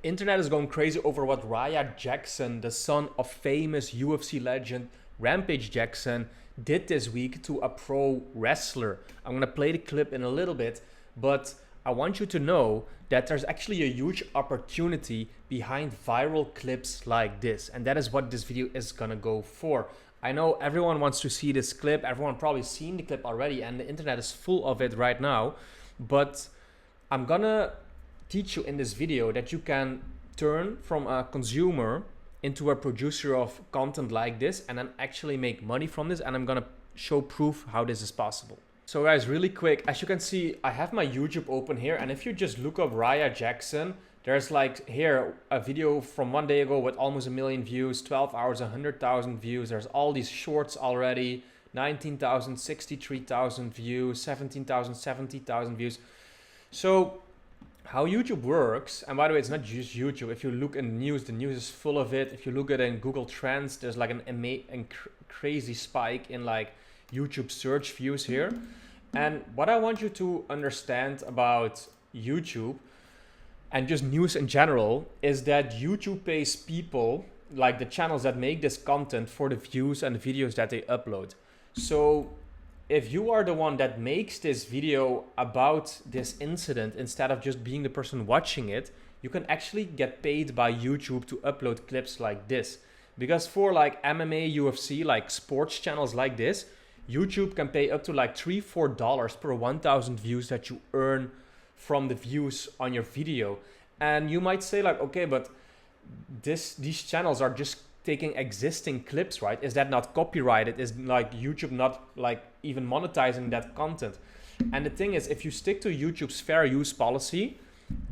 internet is going crazy over what Raya Jackson, the son of famous UFC legend Rampage Jackson, did this week to a pro wrestler. I'm gonna play the clip in a little bit, but I want you to know that there's actually a huge opportunity behind viral clips like this, and that is what this video is gonna go for. I know everyone wants to see this clip, everyone probably seen the clip already, and the internet is full of it right now, but I'm gonna teach you in this video that you can turn from a consumer into a producer of content like this and then actually make money from this, and I'm gonna show proof how this is possible. So guys, really quick, as you can see, I have my YouTube open here, and if you just look up Raya Jackson, there's like here a video from 1 day ago with almost 1 million views, 12 hours, 100,000 views. There's all these shorts already, 19,000, 63,000 views, 17,000, 70,000 views. So how YouTube works, and by the way, it's not just YouTube. If you look in the news is full of it. If you look at it in Google Trends, there's like a crazy spike in like YouTube search views here. And what I want you to understand about YouTube and just news in general is that YouTube pays people, like the channels that make this content, for the views and the videos that they upload. So if you are the one that makes this video about this incident instead of just being the person watching it, you can actually get paid by YouTube to upload clips like this. Because for like MMA, UFC, like sports channels like this, YouTube can pay up to like $3-4 per 1,000 views that you earn from the views on your video. And you might say like, okay, but these channels are just taking existing clips, right? Is that not copyrighted? Is like YouTube not like even monetizing that content? And the thing is, if you stick to YouTube's fair use policy,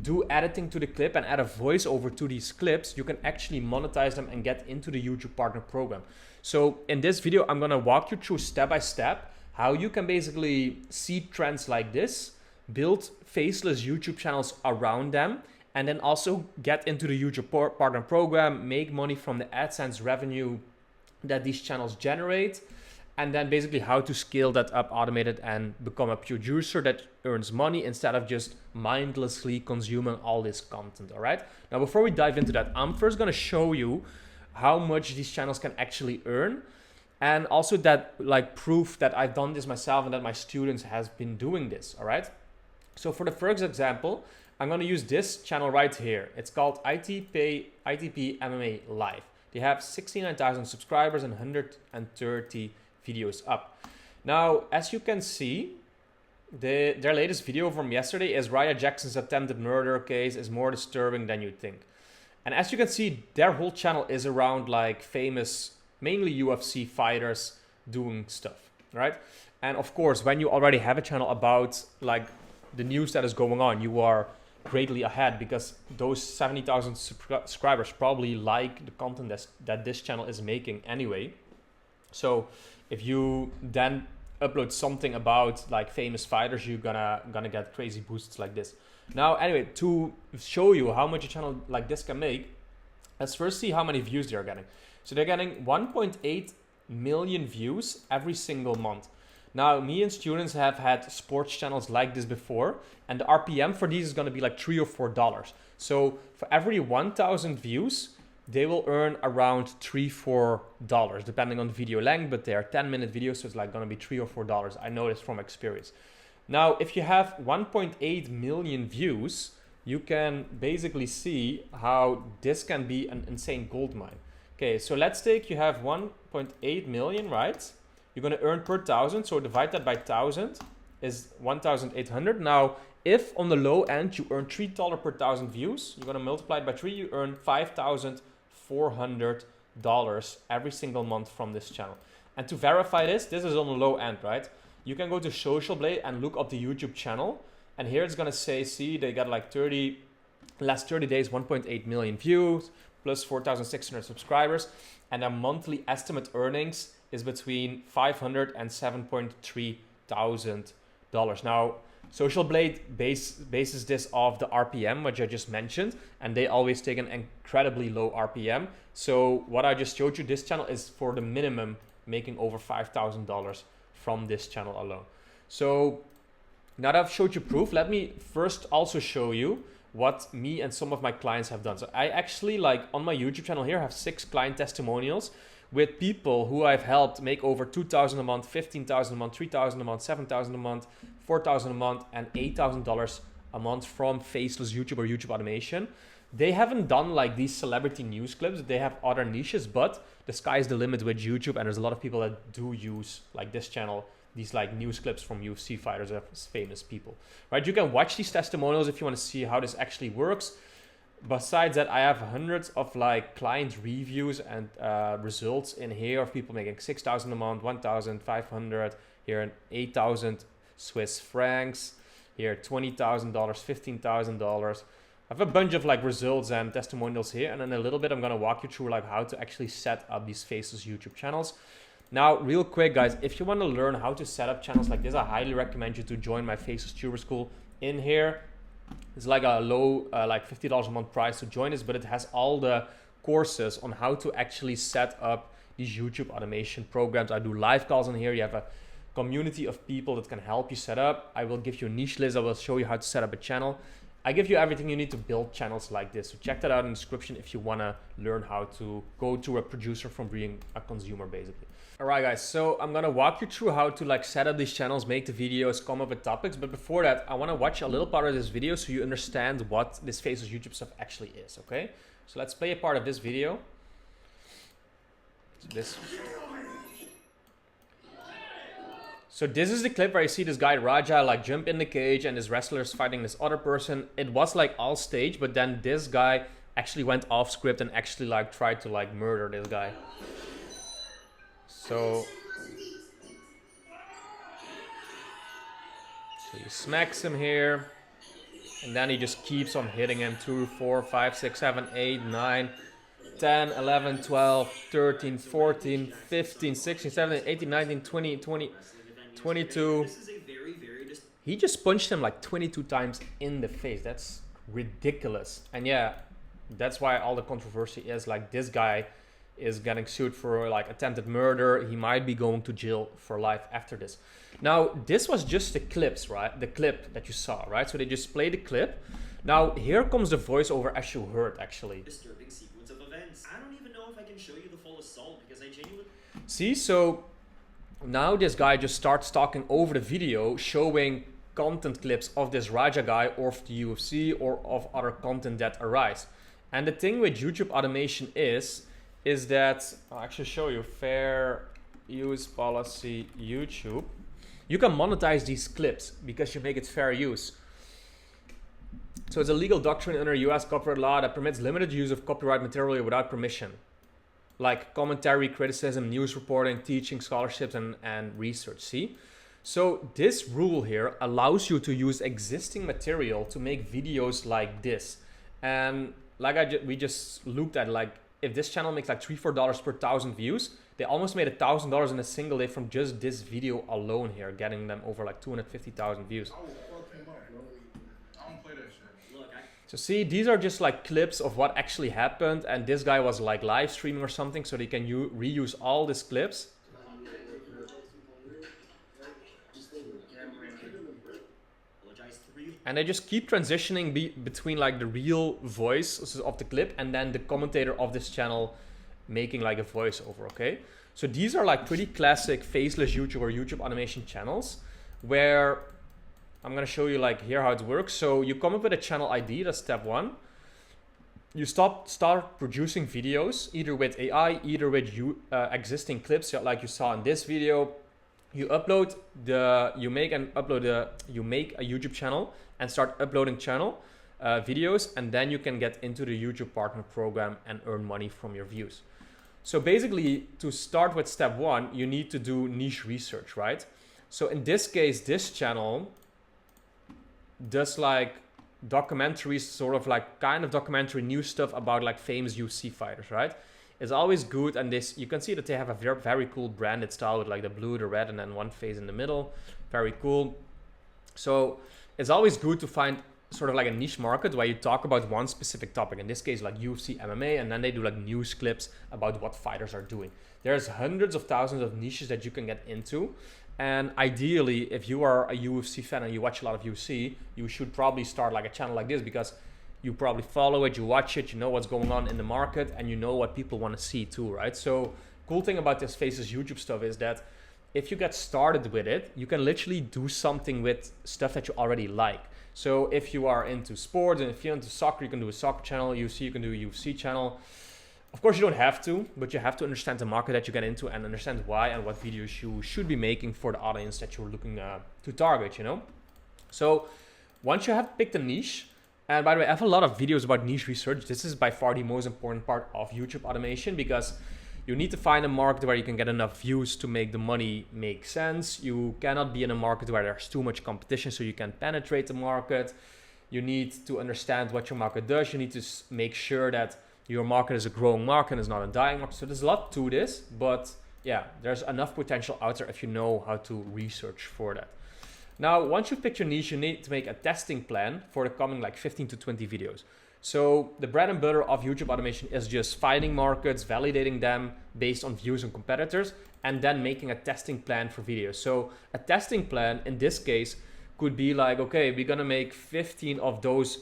do editing to the clip and add a voiceover to these clips, you can actually monetize them and get into the YouTube partner program. So in this video, I'm gonna walk you through step by step how you can basically see trends like this, build faceless YouTube channels around them, and then also get into the YouTube partner program, make money from the AdSense revenue that these channels generate, and then basically how to scale that up, automate it, and become a producer that earns money instead of just mindlessly consuming all this content, all right? Now, before we dive into that, I'm first gonna show you how much these channels can actually earn, and also that like proof that I've done this myself and that my students has been doing this, all right? So for the first example, I'm gonna use this channel right here. It's called ITP MMA Live. They have 69,000 subscribers and 130 videos up. Now, as you can see, their latest video from yesterday is Raya Jackson's attempted murder case is more disturbing than you think. And as you can see, their whole channel is around like famous, mainly UFC fighters doing stuff, right? And of course, when you already have a channel about like the news that is going on, you are greatly ahead because those 70,000 subscribers probably like the content that this channel is making anyway. So if you then upload something about like famous fighters, you're gonna get crazy boosts like this. Now, anyway, to show you how much a channel like this can make, let's first see how many views they're getting. So they're getting 1.8 million views every single month. Now, me and students have had sports channels like this before, and the RPM for these is gonna be like $3 or $4. So for every 1,000 views, they will earn around $3-4, depending on the video length, but they are 10-minute videos, so it's like gonna be $3 or $4. I know this from experience. Now, if you have 1.8 million views, you can basically see how this can be an insane gold mine. Okay, so let's take, you have 1.8 million, right? You're gonna earn per 1,000, so divide that by 1,000 is 1,800. Now, if on the low end you earn $3 per 1,000 views, you're gonna multiply it by 3, you earn $5,400 every single month from this channel. And to verify this is on the low end, right? You can go to Social Blade and look up the YouTube channel, and here it's gonna say, see, they got like last 30 days, 1.8 million views, plus 4,600 subscribers, and their monthly estimate earnings is between $500 and $7.3 thousand. Now, Social Blade bases this off the RPM, which I just mentioned, and they always take an incredibly low RPM. So what I just showed you, this channel is for the minimum making over $5,000 from this channel alone. So now that I've showed you proof, let me first also show you what me and some of my clients have done. So I actually, like, on my YouTube channel here, have 6 client testimonials with people who I've helped make over 2,000 a month, 15,000 a month, 3,000 a month, 7,000 a month, 4,000 a month, and $8,000 a month from Faceless YouTube or YouTube automation. They haven't done like these celebrity news clips. They have other niches, but the sky's the limit with YouTube. And there's a lot of people that do use, like this channel, these like news clips from UFC fighters, famous people, right? You can watch these testimonials if you want to see how this actually works. Besides that, I have hundreds of like client reviews and results in here of people making 6,000 a month, 1,500, here and 8,000 Swiss francs, here $20,000, $15,000. I have a bunch of like results and testimonials here, and in a little bit I'm gonna walk you through like how to actually set up these Faceless YouTube channels. Now, real quick, guys, if you want to learn how to set up channels like this, I highly recommend you to join my Faceless Tuber School. In here, it's like a low, like $50 a month price to join this, but it has all the courses on how to actually set up these YouTube automation programs. I do live calls in here. You have a community of people that can help you set up. I will give you a niche list. I will show you how to set up a channel. I give you everything you need to build channels like this. So check that out in the description if you want to learn how to go to a producer from being a consumer, basically. All right, guys, so I'm going to walk you through how to like set up these channels, make the videos, come up with topics. But before that, I want to watch a little part of this video so you understand what this Faceless YouTube stuff actually is, okay? So let's play a part of this video. So this is the clip where you see this guy Raja like jump in the cage and this wrestler is fighting this other person. It was like all staged, but then this guy actually went off script and actually like tried to like murder this guy. So he smacks him here, and then he just keeps on hitting him 2, 4, 5, 6, 7, 8, 9, 10, 11, 12, 13, 14, 15, 16, 17, 18, 19, 20, 22. He just punched him like 22 times in the face. That's ridiculous. And yeah, that's why all the controversy is like this guy is getting sued for like attempted murder. He might be going to jail for life after this. Now, this was just the clips, right? The clip that you saw, right? So they just played the clip. Now, here comes the voiceover as you heard, actually. Disturbing sequence of events. I don't even know if I can show you the full assault because I genuinely... See, so now this guy just starts talking over the video, showing content clips of this Raja guy or of the UFC or of other content that arise. And the thing with YouTube automation is that, I'll actually show you, fair use policy YouTube. You can monetize these clips because you make it fair use. So it's a legal doctrine under US copyright law that permits limited use of copyright material without permission, like commentary, criticism, news reporting, teaching, scholarships, and research, see? So this rule here allows you to use existing material to make videos like this. And like we just looked at, like, if this channel makes like $3, $4 per 1,000 views, they almost made $1,000 in a single day from just this video alone here, getting them over like 250,000 views. So see, these are just like clips of what actually happened, and this guy was like live streaming or something, so they can reuse all these clips. And they just keep transitioning between like the real voice of the clip and then the commentator of this channel making like a voiceover, okay? So these are like pretty classic Faceless YouTube or YouTube automation channels where I'm gonna show you like here how it works. So you come up with a channel ID, that's step 1. You start producing videos either with AI, either with existing clips like you saw in this video. You upload you make a YouTube channel and start uploading channel videos, and then you can get into the YouTube partner program and earn money from your views. So basically, to start with step 1, you need to do niche research, right? So in this case, this channel does like documentaries, sort of like kind of documentary news stuff about like famous UFC fighters, right? It's always good, and this, you can see that they have a very, very cool branded style with like the blue, the red, and then one face in the middle. Very cool. So it's always good to find sort of like a niche market where you talk about one specific topic. In this case, like UFC, MMA, and then they do like news clips about what fighters are doing. There's hundreds of thousands of niches that you can get into. And ideally, if you are a UFC fan and you watch a lot of UFC, you should probably start like a channel like this, because you probably follow it, you watch it, you know what's going on in the market, and you know what people want to see too, right? So cool thing about this Faceless YouTube stuff is that if you get started with it, you can literally do something with stuff that you already like. So if you are into sports and if you're into soccer, you can do a soccer channel. UFC, you can do a UFC channel. Of course, you don't have to, but you have to understand the market that you get into and understand why and what videos you should be making for the audience that you're looking to target, you know? So once you have picked a niche, and by the way, I have a lot of videos about niche research. This is by far the most important part of YouTube automation because you need to find a market where you can get enough views to make the money make sense. You cannot be in a market where there's too much competition so you can penetrate the market. You need to understand what your market does. You need to make sure that your market is a growing market and is not a dying market. So there's a lot to this, but yeah, there's enough potential out there if you know how to research for that. Now, once you've picked your niche, you need to make a testing plan for the coming like 15 to 20 videos. So the bread and butter of YouTube automation is just finding markets, validating them based on views and competitors, and then making a testing plan for videos. So a testing plan in this case could be like, okay, we're gonna make 15 of those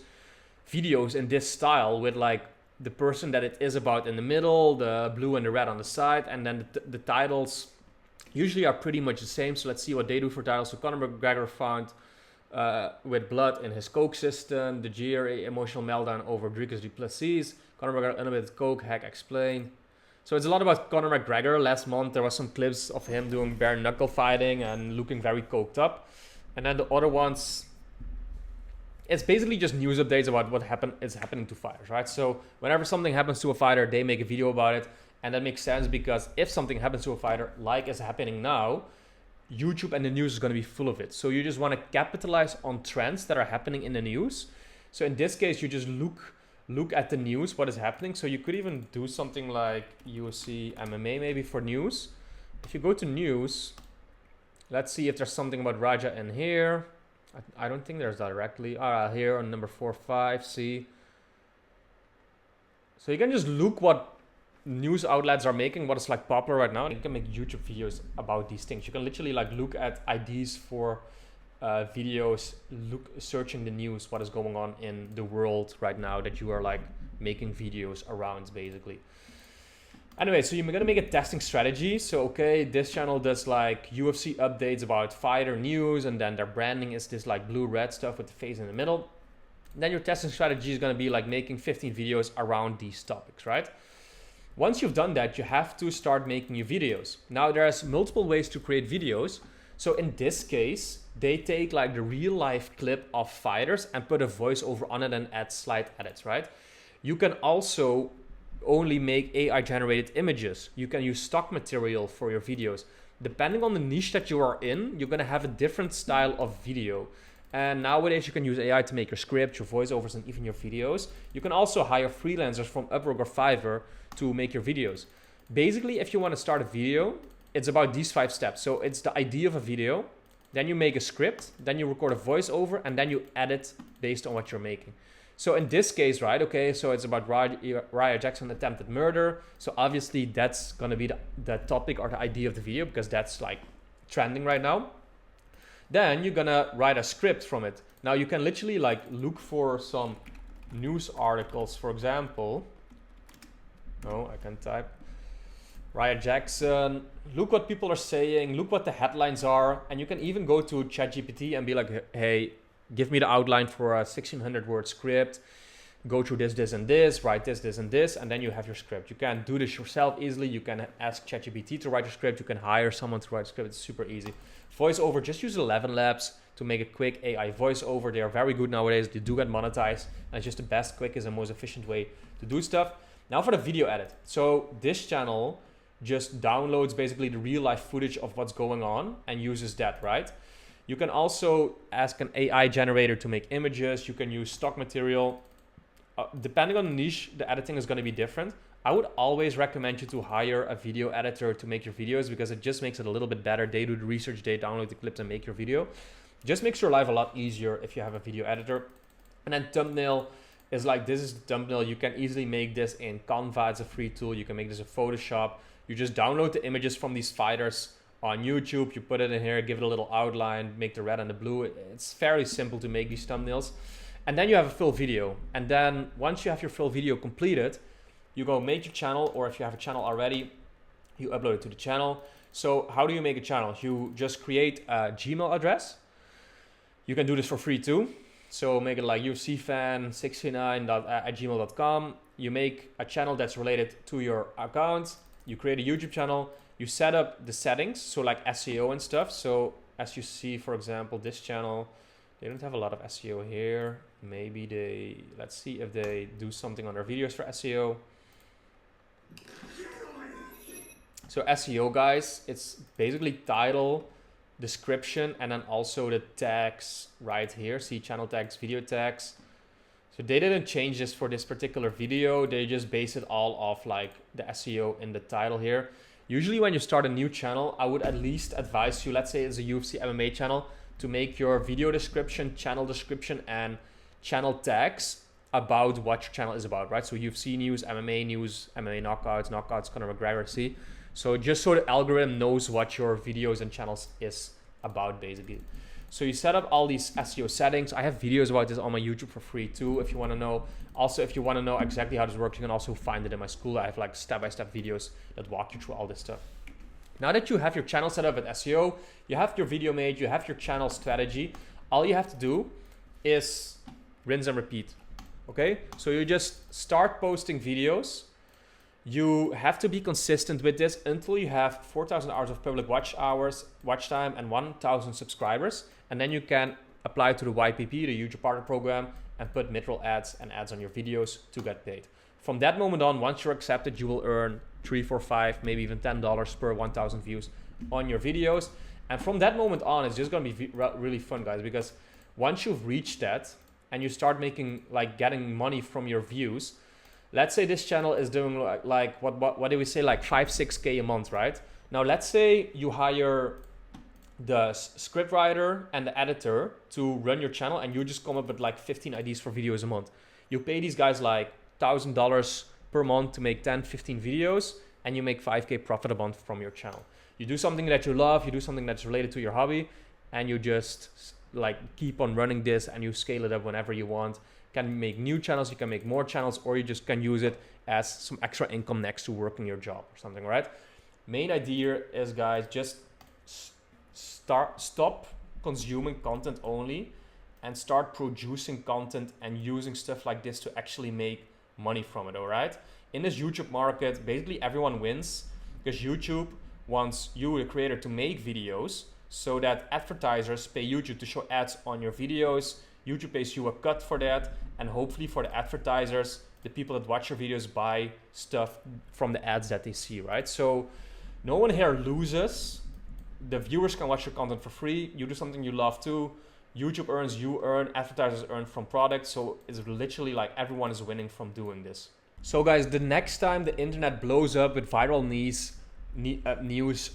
videos in this style with like the person that it is about in the middle, the blue and the red on the side, and then the titles usually are pretty much the same. So let's see what they do for titles. So Conor McGregor found with blood in his coke system, the GRA emotional meltdown over Dricus Duplessis, Conor McGregor unlimited coke hack explain. So it's a lot about Conor McGregor. Last month there was some clips of him doing bare knuckle fighting and looking very coked up. And then the other ones, it's basically just news updates about what is happening to fighters, right? So whenever something happens to a fighter, they make a video about it. And that makes sense because if something happens to a fighter like is happening now, YouTube and the news is going to be full of it. So you just want to capitalize on trends that are happening in the news. So in this case, you just look at the news, what is happening. So you could even do something like UFC MMA maybe for news. If you go to news, let's see if there's something about Raja in here. I don't think there's directly. Here on number 4, 5, see. So you can just look what news outlets are making, what is like popular right now, and you can make YouTube videos about these things. You can literally like look at ideas for videos, searching the news, what is going on in the world right now that you are like making videos around basically. Anyway, so you're gonna make a testing strategy. So okay, this channel does like UFC updates about fighter news, and then their branding is this like blue-red stuff with the face in the middle. Then your testing strategy is gonna be like making 15 videos around these topics, right? Once you've done that, you have to start making your videos. Now there's multiple ways to create videos. So in this case, they take like the real life clip of fighters and put a voiceover on it and add slide edits, right? You can also only make AI generated images. You can use stock material for your videos. Depending on the niche that you are in, you're gonna have a different style of video. And nowadays you can use AI to make your scripts, your voiceovers, and even your videos. You can also hire freelancers from Upwork or Fiverr to make your videos. Basically, if you want to start a video, it's about these 5 steps. So it's the idea of a video, then you make a script, then you record a voiceover, and then you edit based on what you're making. So in this case, right, okay, so it's about Raya Jackson attempted murder. So obviously that's gonna be the topic or the idea of the video because that's like trending right now. Then you're gonna write a script from it. Now you can literally like look for some news articles, for example. Oh, I can type Raya Jackson. Look what people are saying. Look what the headlines are. And you can even go to ChatGPT and be like, hey, give me the outline for a 1600 word script. Go through this, this, and this. Write this, this, and this. And then you have your script. You can do this yourself easily. You can ask ChatGPT to write your script. You can hire someone to write a script. It's super easy. Voiceover, just use 11 Labs to make a quick AI voiceover. They are very good nowadays. They do get monetized. And it's just the best, quickest, and most efficient way to do stuff. Now for the video edit. So this channel just downloads basically the real life footage of what's going on and uses that, right? You can also ask an AI generator to make images. You can use stock material. Depending on the niche, the editing is going to be different. I would always recommend you to hire a video editor to make your videos because it just makes it a little bit better. They do the research, they download the clips and make your video. Just makes your life a lot easier if you have a video editor. And then thumbnail is like, this is the thumbnail. You can easily make this in Canva. It's a free tool. You can make this in Photoshop. You just download the images from these fighters on YouTube. You put it in here, give it a little outline, make the red and the blue. It's fairly simple to make these thumbnails. And then you have a full video. And then once you have your full video completed, you go make your channel, or if you have a channel already, you upload it to the channel. So how do you make a channel? You just create a Gmail address. You can do this for free too. So make it like ufcfan69@gmail.com. You make a channel that's related to your account. You create a YouTube channel. You set up the settings, so like SEO and stuff. So as you see, for example, this channel, they don't have a lot of SEO here. Maybe they, let's see if they do something on their videos for SEO. So SEO, guys, it's basically title, description, and then also the tags right here. See channel tags, video tags. So they didn't change this for this particular video. They just base it all off like the SEO in the title here. Usually when you start a new channel, I would at least advise you, let's say it's a UFC MMA channel, to make your video description, channel description, and channel tags about what your channel is about, right? So UFC news, MMA knockouts, Conor McGregor, see? So just so the algorithm knows what your videos and channels is about, basically. So you set up all these SEO settings. I have videos about this on my YouTube for free too, if you want to know. Also, if you want to know exactly how this works, you can also find it in my school. I have like step-by-step videos that walk you through all this stuff. Now that you have your channel set up with SEO, you have your video made, you have your channel strategy, all you have to do is rinse and repeat. Okay? So you just start posting videos. You have to be consistent with this until you have 4,000 hours of public watch time, and 1,000 subscribers. And then you can apply to the YPP, the YouTube Partner Program, and put mid-roll ads and ads on your videos to get paid. From that moment on, once you're accepted, you will earn $3, $4, $5, maybe even $10 per 1,000 views on your videos. And from that moment on, it's just gonna be really fun, guys, because once you've reached that and you start making, like, getting money from your views, let's say this channel is doing like what do we say, like 5-6K a month, right? Now let's say you hire the script writer and the editor to run your channel, and you just come up with like 15 ideas for videos a month. You pay these guys like $1,000 per month to make 10-15 videos, and you make 5K profit a month from your channel. You do something that you love, you do something that's related to your hobby, and you just like keep on running this, and you scale it up whenever you want. You can make new channels, you can make more channels, or you just can use it as some extra income next to working your job or something, right? Main idea is, guys, just stop consuming content only and start producing content and using stuff like this to actually make money from it, all right? In this YouTube market, basically everyone wins, because YouTube wants you, the creator, to make videos so that advertisers pay YouTube to show ads on your videos. YouTube pays you a cut for that, and hopefully for the advertisers, the people that watch your videos buy stuff from the ads that they see, right? So no one here loses. The viewers can watch your content for free. You do something you love too. YouTube earns, you earn, advertisers earn from products. So it's literally like everyone is winning from doing this. So guys, the next time the internet blows up with viral news,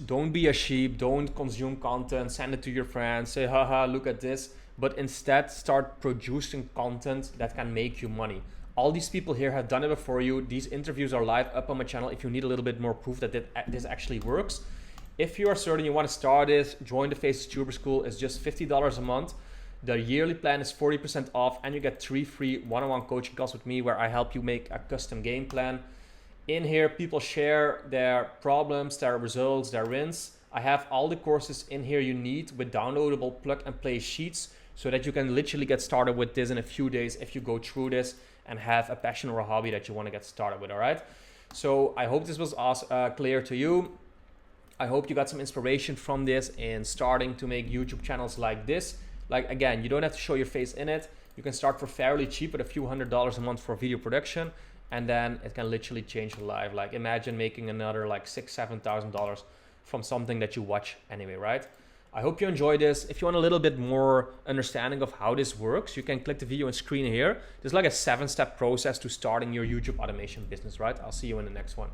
don't be a sheep, don't consume content, send it to your friends, say, haha, look at this. But instead start producing content that can make you money. All these people here have done it before you. These interviews are live up on my channel if you need a little bit more proof that this actually works. If you are certain you want to start this, join the Faceless Tuber School. It's just $50 a month. The yearly plan is 40% off, and you get 3 free one-on-one coaching calls with me where I help you make a custom game plan. In here, people share their problems, their results, their wins. I have all the courses in here you need with downloadable plug-and-play sheets so that you can literally get started with this in a few days if you go through this and have a passion or a hobby that you want to get started with, all right? So I hope this was clear to you. I hope you got some inspiration from this in starting to make YouTube channels like this. Like, again, you don't have to show your face in it. You can start for fairly cheap with a few $100s a month for video production, and then it can literally change your life. Like, imagine making another like $6,000-7,000 from something that you watch anyway, right? I hope you enjoyed this. If you want a little bit more understanding of how this works, you can click the video on screen here. There's like a 7-step process to starting your YouTube automation business, right? I'll see you in the next one.